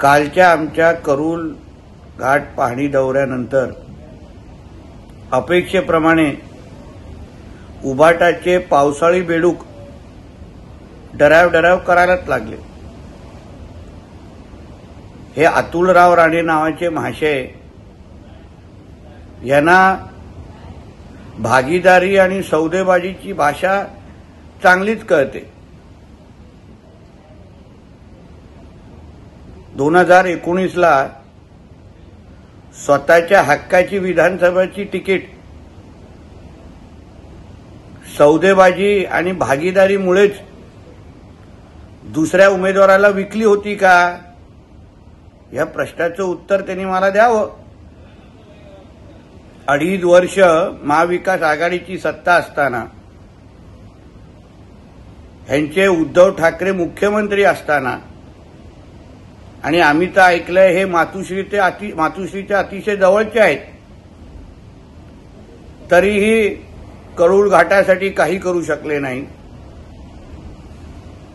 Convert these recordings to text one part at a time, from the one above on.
कालच्या आमच्या करूल घाट पाहणी दौऱ्यानंतर अपेक्षेप्रमाणे उभाटाचे पावसाळी बेडूक डराव करायलाच लागले। हे अतुलराव राणे नावाचे महाशय यांना भागीदारी आणि सौदेबाजीची भाषा चांगलीच कळते। 2019ला स्वतःच्या हक्काची विधानसभेची तिकीट सौदेबाजी आणि भागीदारीमुळेच दुसऱ्या उमेदवाराला विकली होती का, या प्रश्नाचं उत्तर त्यांनी मला द्यावं। 2.5 वर्ष महाविकास आघाडीची सत्ता असताना, ह्यांचे उद्धव ठाकरे मुख्यमंत्री असताना, आणि आम्ही तर ऐकलंय हे मातुश्रीच्या अतिशय जवळचे आहेत, तरीही करूळ घाटासाठी काही करू शकले नाही।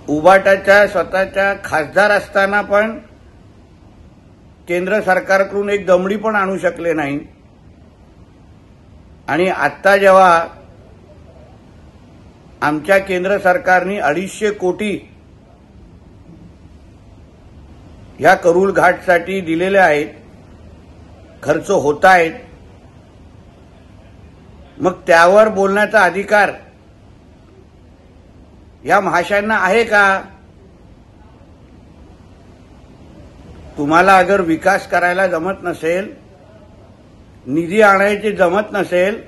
उभाटाच्या स्वतःच्या खासदार असताना पण केंद्र सरकारकडून एक दमडी पण आणू शकले नाही। आणि आता जेव्हा आमच्या केंद्र सरकारने 250 कोटी या करूळ घाटसाठी दिलेले आहेत, खर्च होत आहेत, मग त्यावर बोलण्याचा अधिकार या महाशयांना आहे का? तुम्हाला अगर विकास करायला जमत नसेल, निधी आणायचे जमत नसेल,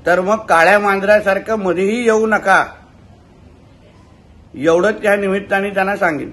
तर मग काळ्या मांजरासारखं मध्येही येऊ नका, एवढंच त्या निमित्ताने त्यांना सांगेन।